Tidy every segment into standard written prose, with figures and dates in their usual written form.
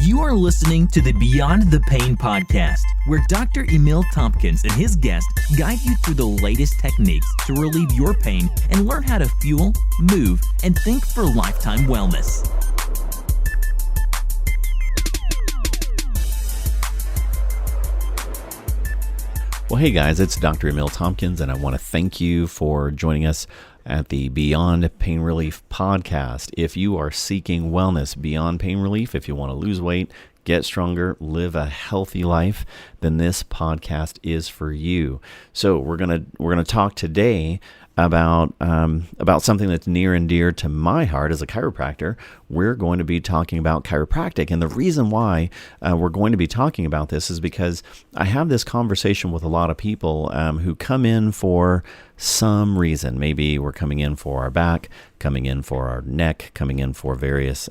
You are listening to the Beyond the Pain podcast, where Dr. Emil Tompkins and his guests guide you through the latest techniques to relieve your pain and learn how to fuel, move, and think for lifetime wellness. Well, hey guys, it's Dr. Emil Tompkins, and I want to thank you for joining us at the Beyond Pain Relief podcast. If you are seeking wellness beyond pain relief, if you want to lose weight, get stronger, live a healthy life, then this podcast is for you. So we're gonna talk today about something that's near and dear to my heart as a chiropractor. We're going to be talking about chiropractic, and the reason why we're going to be talking about this is because I have this conversation with a lot of people who come in for some reason. Maybe we're coming in for our back, coming in for our neck, coming in for various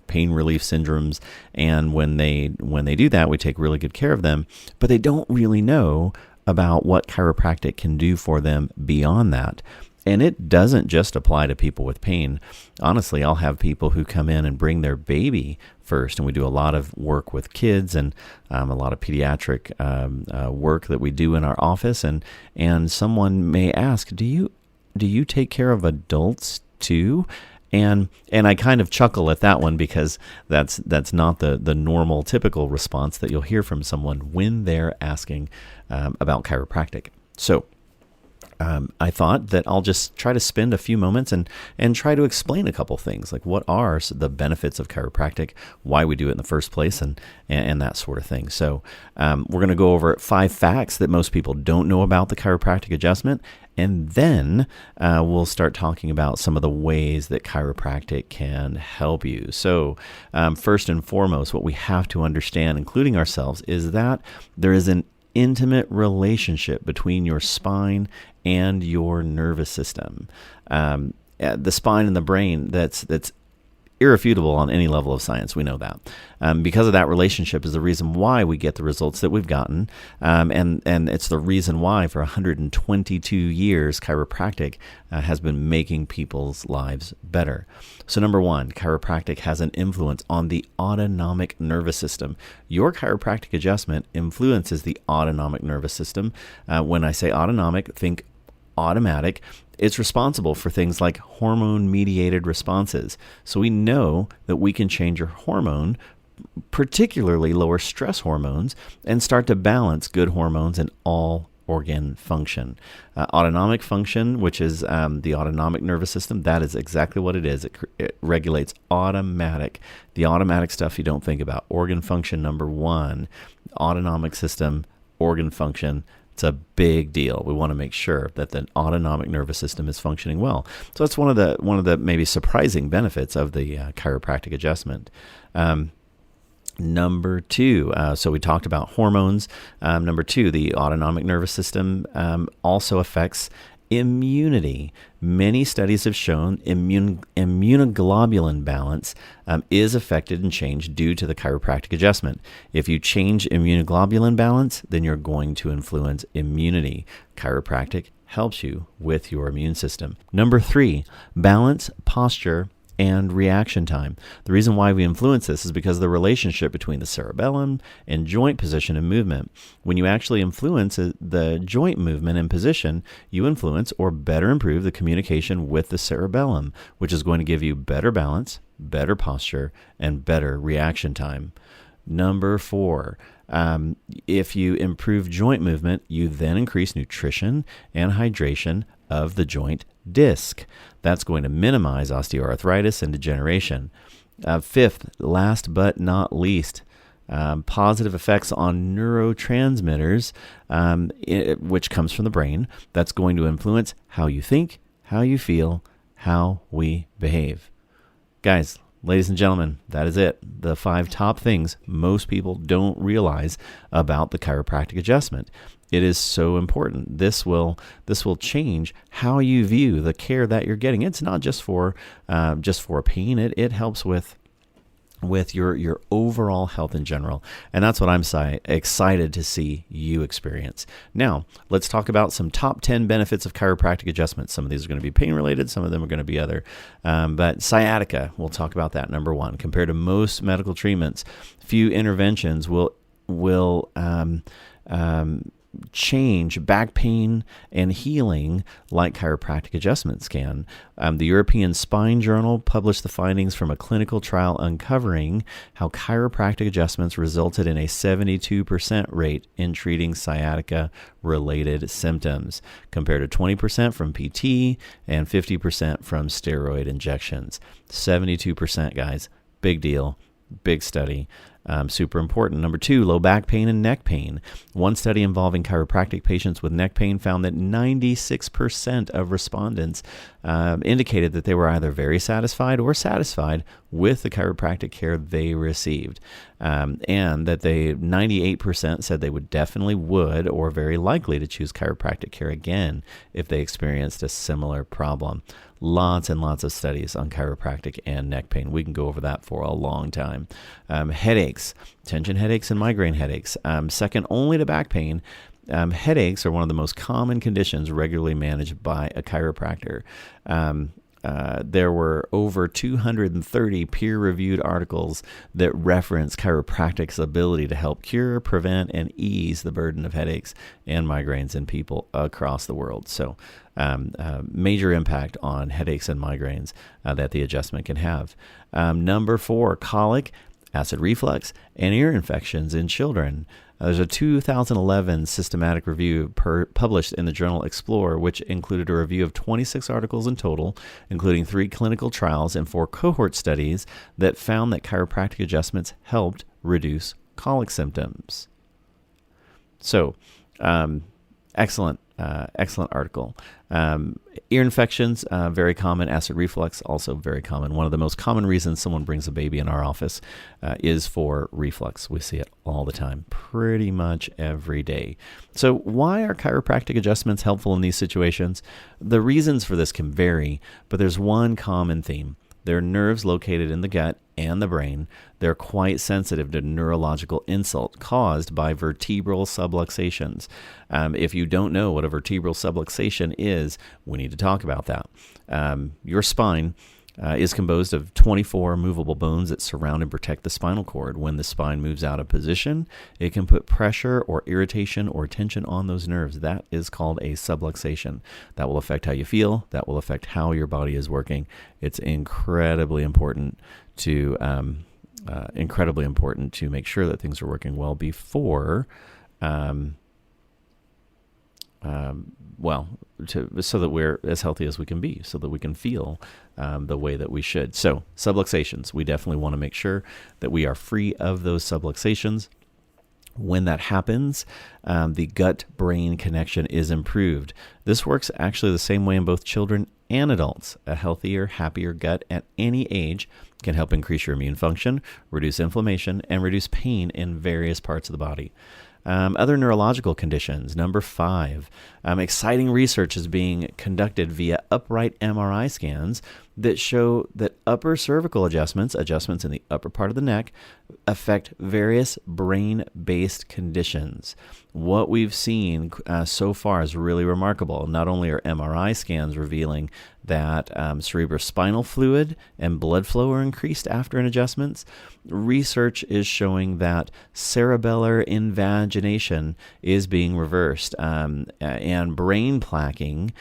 pain relief syndromes, and when they do that, we take really good care of them, but they don't really know about what chiropractic can do for them beyond that. And it doesn't just apply to people with pain. Honestly, I'll have people who come in and bring their baby first, and we do a lot of work with kids and a lot of pediatric work that we do in our office. And someone may ask, do you take care of adults too? And I kind of chuckle at that one because that's not the normal, typical response that you'll hear from someone when they're asking about chiropractic. So I thought that I'll just try to spend a few moments and try to explain a couple things, like what are the benefits of chiropractic, why we do it in the first place, and that sort of thing. So we're going to go over 5 facts that most people don't know about the chiropractic adjustment, and then we'll start talking about some of the ways that chiropractic can help you. So first and foremost, what we have to understand, including ourselves, is that there is an intimate relationship between your spine and your nervous system. The spine and the brain, that's irrefutable on any level of science. We know that. Because of that relationship is the reason why we get the results that we've gotten. And it's the reason why for 122 years, chiropractic has been making people's lives better. So number 1, chiropractic has an influence on the autonomic nervous system. Your chiropractic adjustment influences the autonomic nervous system. When I say autonomic, think automatic. It's responsible for things like hormone-mediated responses. So we know that we can change your hormone, particularly lower stress hormones, and start to balance good hormones in all organ function. Autonomic function, which is the autonomic nervous system, that is exactly what it is. It regulates the automatic stuff you don't think about. Organ function number 1, autonomic system, organ function. It's a big deal. We want to make sure that the autonomic nervous system is functioning well. So that's one of the maybe surprising benefits of the chiropractic adjustment. Number 2, so we talked about hormones. Number 2, the autonomic nervous system also affects immunity. Many studies have shown immunoglobulin balance is affected and changed due to the chiropractic adjustment. If you change immunoglobulin balance, then you're going to influence immunity. Chiropractic helps you with your immune system. Number 3, balance, posture, and reaction time. The reason why we influence this is because of the relationship between the cerebellum and joint position and movement. When you actually influence the joint movement and position, you influence or better improve the communication with the cerebellum, which is going to give you better balance, better posture, and better reaction time. Number 4, if you improve joint movement, you then increase nutrition and hydration of the joint disc. That's going to minimize osteoarthritis and degeneration. 5th, last but not least, positive effects on neurotransmitters, which comes from the brain. That's going to influence how you think, how you feel, how we behave. Guys, ladies and gentlemen, that is it. The 5 top things most people don't realize about the chiropractic adjustment. It is so important. This will change how you view the care that you're getting. It's not just for pain. It helps with with your overall health in general. And that's what I'm excited to see you experience. Now, let's talk about some top 10 benefits of chiropractic adjustments. Some of these are going to be pain related, some of them are going to be other. But sciatica, we'll talk about that. Number one, compared to most medical treatments, few interventions will change back pain and healing like chiropractic adjustments can. The European Spine Journal published the findings from a clinical trial uncovering how chiropractic adjustments resulted in a 72% rate in treating sciatica-related symptoms, compared to 20% from PT and 50% from steroid injections. 72%, guys. Big deal. Big study. Super important. Number two, low back pain and neck pain. One study involving chiropractic patients with neck pain found that 96% of respondents indicated that they were either very satisfied or satisfied with the chiropractic care they received. And that 98% said they would or very likely to choose chiropractic care again if they experienced a similar problem. Lots and lots of studies on chiropractic and neck pain. We can go over that for a long time. Headaches, tension headaches and migraine headaches. Second only to back pain, headaches are one of the most common conditions regularly managed by a chiropractor. There were over 230 peer-reviewed articles that reference chiropractic's ability to help cure, prevent, and ease the burden of headaches and migraines in people across the world. So major impact on headaches and migraines that the adjustment can have. Number four, colic, acid reflux, and ear infections in children. There's a 2011 systematic review published in the journal Explore, which included a review of 26 articles in total, including 3 clinical trials and 4 cohort studies that found that chiropractic adjustments helped reduce colic symptoms. So, excellent article. Ear infections, very common. Acid reflux, also very common. One of the most common reasons someone brings a baby in our office is for reflux. We see it all the time, pretty much every day. So why are chiropractic adjustments helpful in these situations? The reasons for this can vary, but there's one common theme. There are nerves located in the gut and the brain. They're quite sensitive to neurological insult caused by vertebral subluxations. If you don't know what a vertebral subluxation is, we need to talk about that. Your spine is composed of 24 movable bones that surround and protect the spinal cord. When the spine moves out of position, it can put pressure or irritation or tension on those nerves. That is called a subluxation. That will affect how you feel. That will affect how your body is working. It's incredibly important to make sure that things are working well before so that we're as healthy as we can be, so that we can feel the way that we should. So subluxations, we definitely want to make sure that we are free of those subluxations. When that happens, the gut-brain connection is improved. This works actually the same way in both children and adults. A healthier, happier gut at any age can help increase your immune function, reduce inflammation, and reduce pain in various parts of the body. Other neurological conditions. Number 5, exciting research is being conducted via upright MRI scans that show that upper cervical adjustments in the upper part of the neck, affect various brain-based conditions. What we've seen so far is really remarkable. Not only are MRI scans revealing that cerebrospinal fluid and blood flow are increased after an adjustment, research is showing that cerebellar invagination is being reversed, and brain plaquing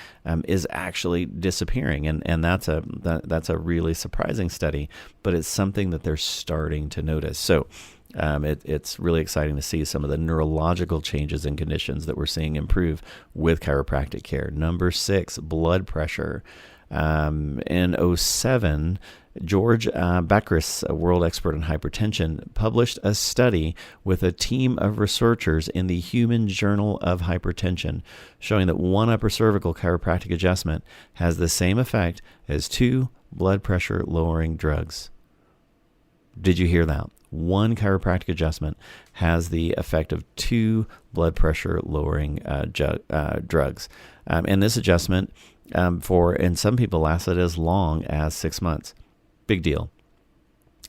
is actually disappearing, and that's a really surprising study, but it's something that they're starting to notice. So it's really exciting to see some of the neurological changes and conditions that we're seeing improve with chiropractic care. Number 6, blood pressure. In 2007, George Bakris, a world expert in hypertension, published a study with a team of researchers in the Human Journal of Hypertension, showing that one upper cervical chiropractic adjustment has the same effect as 2 blood pressure lowering drugs. Did you hear that? One chiropractic adjustment has the effect of 2 blood pressure lowering drugs. And this adjustment in some people lasted as long as 6 months. Big deal.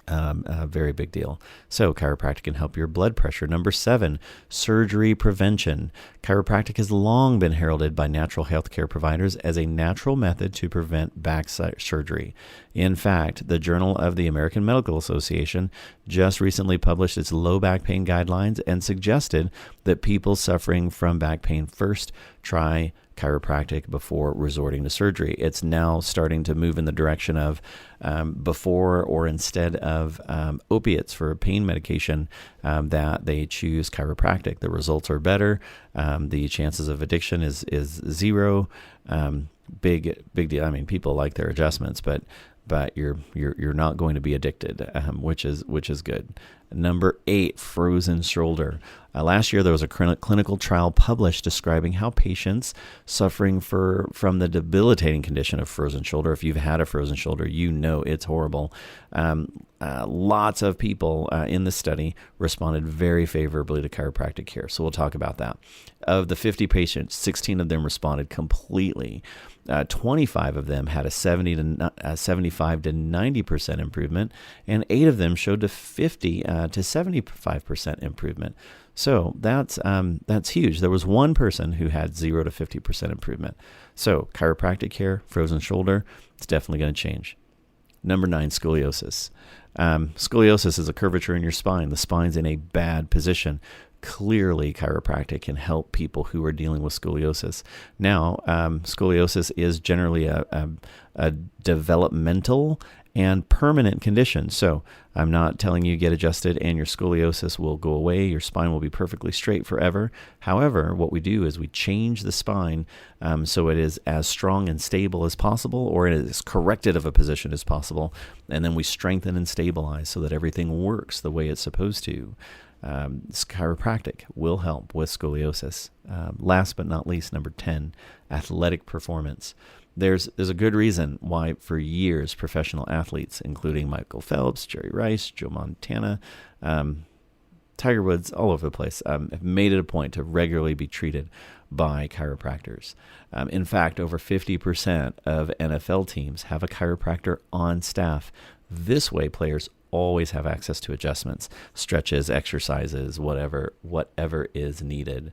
A very big deal. So chiropractic can help your blood pressure. Number 7, surgery prevention. Chiropractic has long been heralded by natural healthcare providers as a natural method to prevent back surgery. In fact, the Journal of the American Medical Association just recently published its low back pain guidelines and suggested that people suffering from back pain first try chiropractic before resorting to surgery. It's now starting to move in the direction of before or instead of opiates for pain medication, that they choose chiropractic. The results are better. The chances of addiction is zero. Big deal. I mean, people like their adjustments, but you're not going to be addicted, which is good. Number 8, frozen shoulder. Last year, there was a clinical trial published describing how patients suffering from the debilitating condition of frozen shoulder, if you've had a frozen shoulder, you know it's horrible. Lots of people in the study responded very favorably to chiropractic care. So we'll talk about that. Of the 50 patients, 16 of them responded completely. 25 of them had a 75 to 90% improvement, and 8 of them showed a 50 to 75% improvement. So that's huge. There was one person who had 0 to 50% improvement. So chiropractic care, frozen shoulder, it's definitely going to change. Number 9, scoliosis. Scoliosis is a curvature in your spine. The spine's in a bad position. Clearly, chiropractic can help people who are dealing with scoliosis. Now, scoliosis is generally a developmental and permanent condition. So I'm not telling you get adjusted and your scoliosis will go away. Your spine will be perfectly straight forever. However, what we do is we change the spine so it is as strong and stable as possible, or it is as corrected of a position as possible. And then we strengthen and stabilize so that everything works the way it's supposed to. Chiropractic will help with scoliosis. Last but not least, number 10, athletic performance. There's a good reason why for years professional athletes, including Michael Phelps, Jerry Rice, Joe Montana, Tiger Woods, all over the place, have made it a point to regularly be treated by chiropractors. In fact, over 50% of NFL teams have a chiropractor on staff. This way, players always have access to adjustments, stretches, exercises, whatever is needed.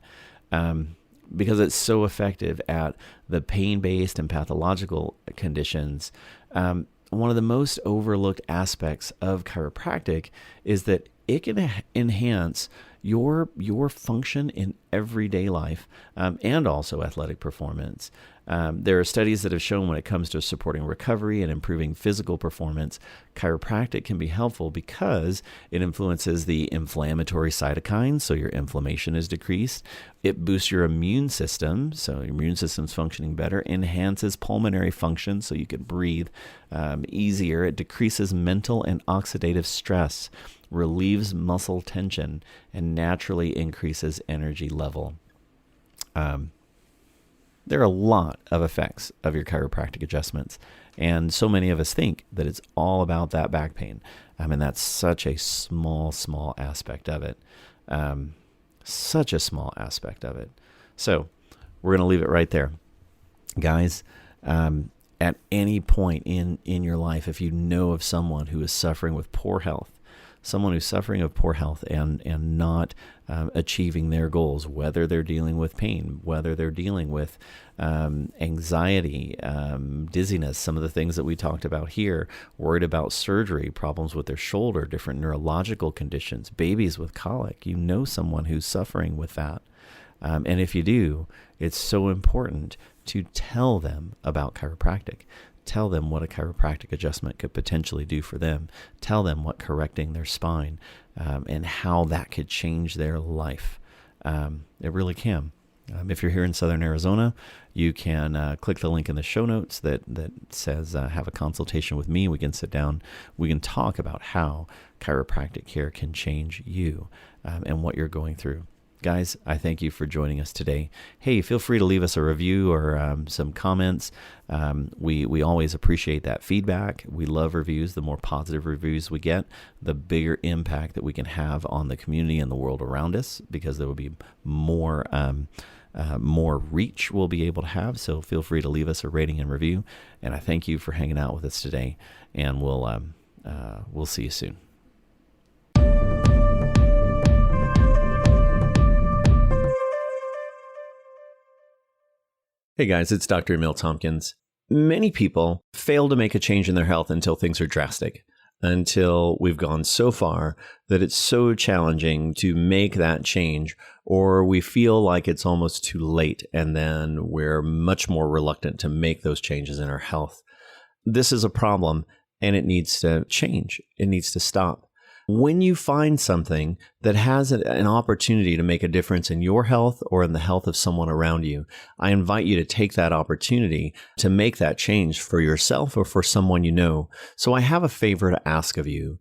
Because it's so effective at the pain-based and pathological conditions. One of the most overlooked aspects of chiropractic is that it can enhance your function in everyday life and also athletic performance. There are studies that have shown when it comes to supporting recovery and improving physical performance, chiropractic can be helpful because it influences the inflammatory cytokines, so your inflammation is decreased. It boosts your immune system, so your immune system's functioning better, enhances pulmonary function, so you can breathe easier. It decreases mental and oxidative stress, relieves muscle tension, and naturally increases energy level. There are a lot of effects of your chiropractic adjustments, and so many of us think that it's all about that back pain. And that's such a small aspect of it. Such a small aspect of it. So we're going to leave it right there. Guys, at any point in your life, if you know of someone who is suffering with poor health, someone who's suffering of poor health and not achieving their goals, whether they're dealing with pain, whether they're dealing with anxiety, dizziness, some of the things that we talked about here, worried about surgery, problems with their shoulder, different neurological conditions, babies with colic, you know someone who's suffering with that. And if you do, it's so important to tell them about chiropractic. Tell them what a chiropractic adjustment could potentially do for them. Tell them what correcting their spine and how that could change their life. It really can. If you're here in Southern Arizona, you can click the link in the show notes that says have a consultation with me. We can sit down. We can talk about how chiropractic care can change you and what you're going through. Guys, I thank you for joining us today. Hey, feel free to leave us a review or some comments. We always appreciate that feedback. We love reviews. The more positive reviews we get, the bigger impact that we can have on the community and the world around us, because there will be more reach we'll be able to have. So feel free to leave us a rating and review. And I thank you for hanging out with us today. And we'll We'll see you soon. Hey guys, it's Dr. Emil Tompkins. Many people fail to make a change in their health until things are drastic, until we've gone so far that it's so challenging to make that change, or we feel like it's almost too late, and then we're much more reluctant to make those changes in our health. This is a problem, and it needs to change. It needs to stop. When you find something that has an opportunity to make a difference in your health or in the health of someone around you, I invite you to take that opportunity to make that change for yourself or for someone you know. So I have a favor to ask of you.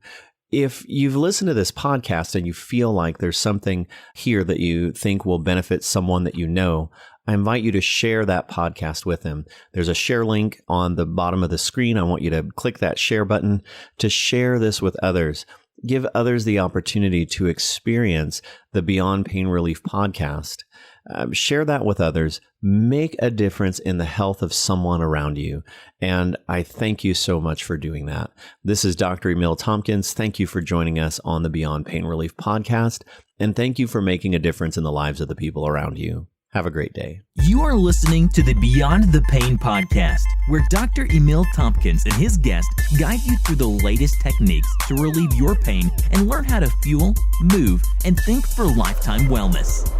If you've listened to this podcast and you feel like there's something here that you think will benefit someone that you know, I invite you to share that podcast with them. There's a share link on the bottom of the screen. I want you to click that share button to share this with others. Give others the opportunity to experience the Beyond Pain Relief podcast. Share that with others. Make a difference in the health of someone around you. And I thank you so much for doing that. This is Dr. Emil Tompkins. Thank you for joining us on the Beyond Pain Relief podcast. And thank you for making a difference in the lives of the people around you. Have a great day. You are listening to the Beyond the Pain podcast, where Dr. Emil Tompkins and his guests guide you through the latest techniques to relieve your pain and learn how to fuel, move, and think for lifetime wellness.